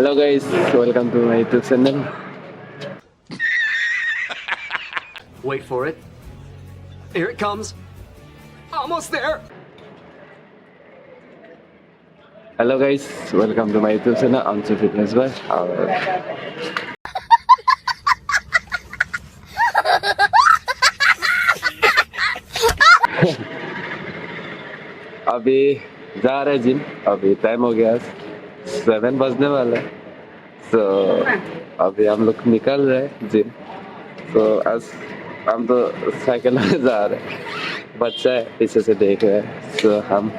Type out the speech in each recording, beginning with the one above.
Hello guys, welcome to my YouTube channel. Wait for it. Here it comes. Almost there. Hello guys, welcome to my YouTube channel, Anshu Fitness Boy. अभी जा रहे gym, अभी time हो गया 7 बजने वाला है। तो अभी हम लोग निकल रहे हैं जिम। तो आज हम तो साइकिल में जा रहे हैं, बच्चा है पीछे से देख रहे हैं। तो हम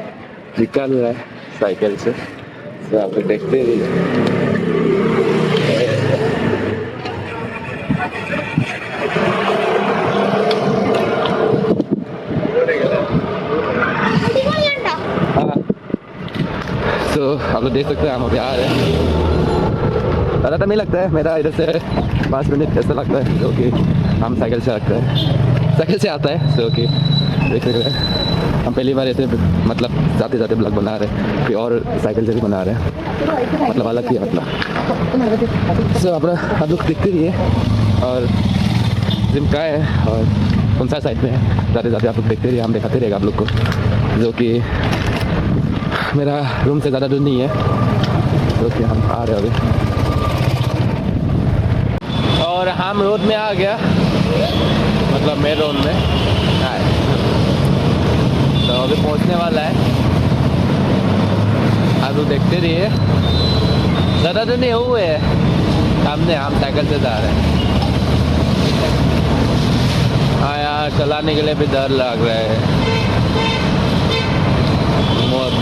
निकल रहे हैं साइकिल से। तो आप लोग देखते रहिए। तो आप लोग देख सकते हैं हम अभी आ रहे हैं। ज़्यादा टाइम नहीं लगता है, मेरा इधर से 5 मिनट ऐसा लगता है, जो कि हम साइकिल से आता है। जो कि देख सकते हैं हम पहली बार ऐसे मतलब जाते जाते ब्लॉग बना रहे हैं, फिर और साइकिल से भी बना रहे हैं, मतलब अलग ही है मतलब। सो आप लोग देखते रहिए और जिम का है और कौन सा साइड में है, जाते जाते आप लोग देखते रहिए, हम दिखाते रहेगा आप लोग को। जो कि मेरा रूम से ज़्यादा दूर नहीं है, तो कि हम आ रहे हैं अभी। और हम रोड में आ गया, मतलब मेन रोड में आए, तो अभी पहुंचने वाला है। आप लोग देखते रहिए, ज़्यादा दूर नहीं हुए है, हम साइकिल से जा रहे हैं। हाँ यार, चलाने के लिए भी डर लग रहा है।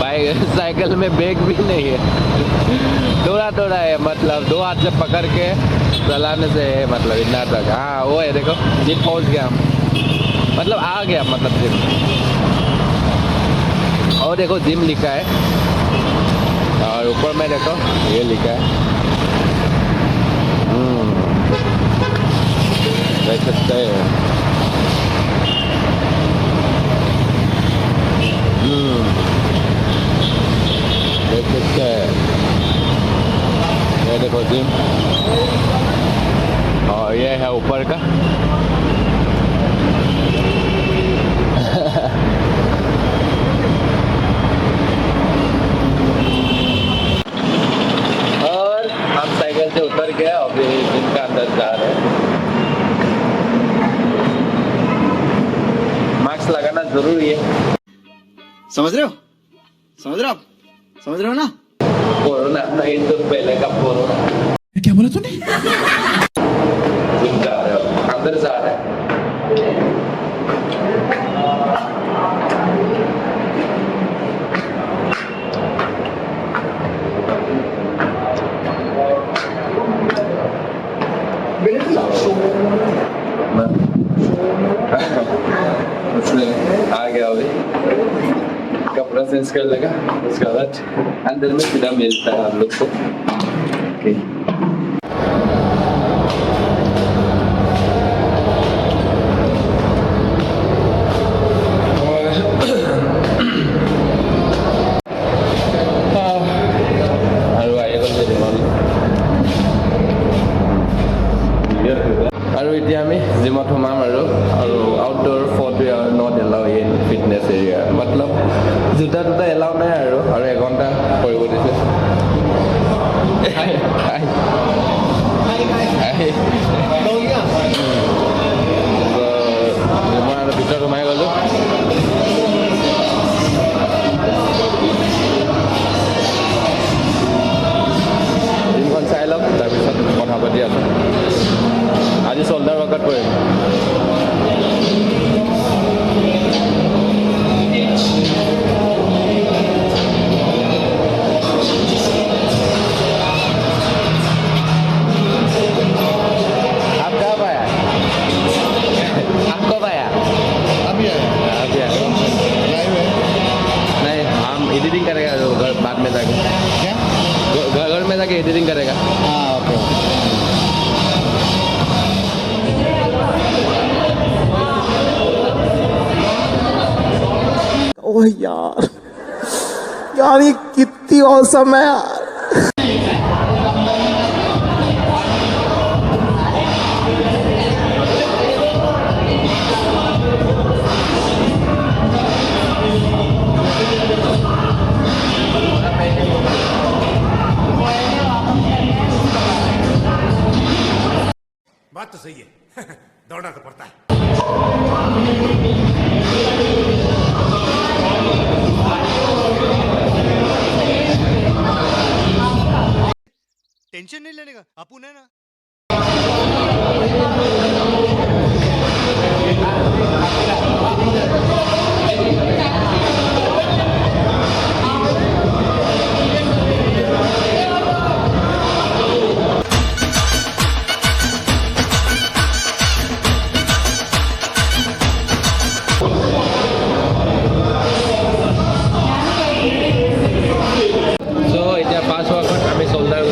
बाइक साइकिल में ब्रेक भी नहीं है, थोड़ा है, मतलब 2 हाथ से पकड़ के चलाने से है, मतलब इतना तक। हाँ वो है, देखो जिम पहुंच गया हम, मतलब आ गया, मतलब जिम। और देखो जिम लिखा है, और ऊपर में देखो ये लिखा है, देख सकते हैं। देख सकते हैं, ये देखो जिम, और ये है ऊपर का। और हम साइकिल से उतर गए, अभी जिम का अंदर जा रहे हैं। मास्क लगाना जरूरी है, समझ रहे हो ना? कोरोना नहीं तो पहले का कोरोना। क्या बोला तूने? जिम जा रहे हो, अंदर जा रहे हैं। आ गया अभी, कपड़ा चेंज कर लेगा, उसके बाद अंदर में सीधा मिलता है हम लोग को। ओके আৰু এতিয়া আমি জিমত সোমাম আৰু outdoor footwear not allow in fitness area, মতলব জোতা এলাউ নাই আৰু 1 ঘণ্টা কৰিব দিছে। মই আৰু ভিতৰত সোমাই গ'লোঁ। জিমখন চাই লওক, তাৰপিছত কথা পাতি আছোঁ। আজি শোল্ডার ওয়ার্কআউট করেন। आप कब आया? आप कब आया? अभी आया। नहीं, हम एडिटिंग करेगा बाद में जाके। क्या? घर में जाके एडिटिंग करेगा। हाँ ओके। ओह यार ये कितनी औसम है यार। बात तो सही है दौड़ना तो पड़ता है टेंशन नहीं लेने का अपुन है ना So এতিয়া 5 হোৱাৰ আগত আমি চল্ডাৰ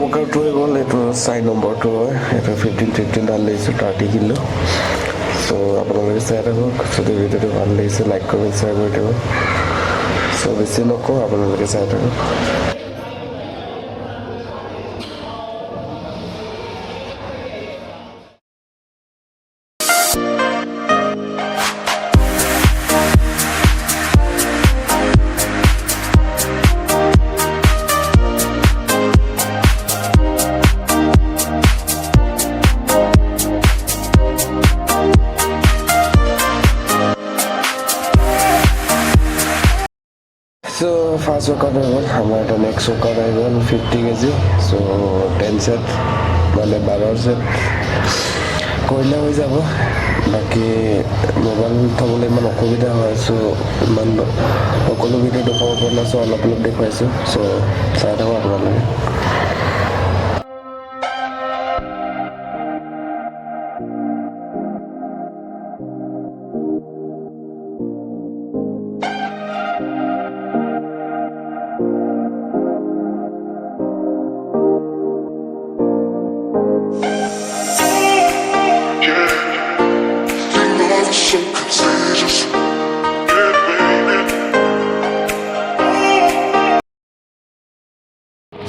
वर्कआउट হৈ গ'ল এইটো 4 নম্বৰটো হয় এটা 15 ডাল লৈছোঁ 30 কিলো সো আপোনালোকে চাই থাকক যদি ভিডিঅ'টো ভাল লাগিছে লাইক কমেণ্ট শ্বেয়াৰ কৰি দিব সো বেছি নকওঁ আপোনালোকে চাই থাকক So first workout হৈ গ'ল আমাৰ এটা নেক্সট workout হৈ গ'ল 50 kg so 10 set মানে 12 set কৰিলে হৈ যাব বাকি মোবাইল থবলৈ ইমান অসুবিধা হয় so ইমান সকলো ভিডিঅ' দেখাব পৰা নাই so অলপ দেখুৱাইছোঁ so চাই থাকক আপোনালোকে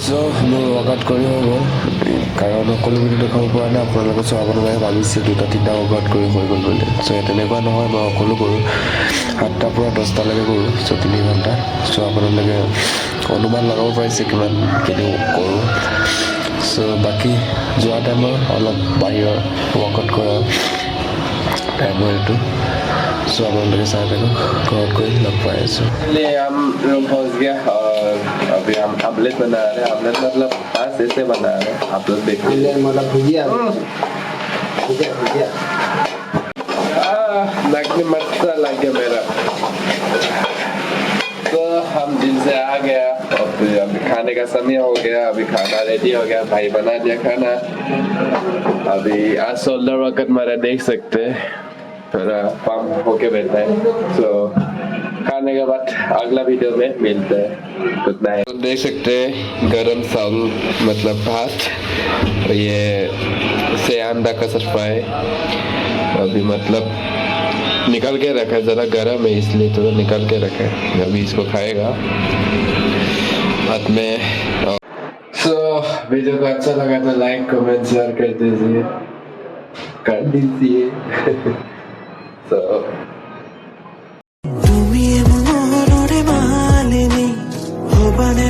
So, মোৰ ৱৰ্কআউট কৰি হৈ গ'ল কাৰণ সকলো ভিডিঅ' দেখাব পৰা নাই আপোনালোকে চাব আপোনালোকে ভাবিছে 2-3টা ৱৰ্কআউট কৰি হৈ গ'ল বুলি চ' তেনেকুৱা নহয় মই সকলো কৰোঁ 7টাৰ পৰা 10টালৈকে কৰোঁ চ' 3 ঘণ্টা চ' আপোনালোকে অনুমান লগাব পাৰিছে কিমানখিনি কৰোঁ চ' বাকী যোৱা টাইমৰ অলপ বাহিৰৰ ৱৰ্কআউট কৰা টাইমৰ এইটো सो আপোনালোকে চাই থাকক ঘৰত গৈ লগ পাই আছোঁ हम लोग पहुंच गया और अभी हम आमलेट बना रहे हैं आमलेट मतलब आज ऐसे बना रहे हैं आप लोग देखिए मतलब भुजिया लगने मस्त लग गया मेरा तो हम दिन से आ गया और फिर अभी खाने का समय हो गया अभी खाना रेडी हो गया भाई बना दिया खाना अभी आज शोल्डर वर्कआउट हमारा देख सकते हैं थोड़ा पंप होके बैठा है तो खाने के बाद अगला वीडियो में मिलते हैं उतना है तो देख सकते हैं गरम चावल मतलब भात ये से अंडा का सरफा है अभी मतलब निकल के रखा है ज़रा गर्म है इसलिए थोड़ा निकल के रखा है अभी इसको खाएगा हाथ में सो वीडियो को अच्छा लगा तो लाइक कमेंट शेयर कर दीजिए कंडिसिए so তুমি মোরে মালিনী হবানে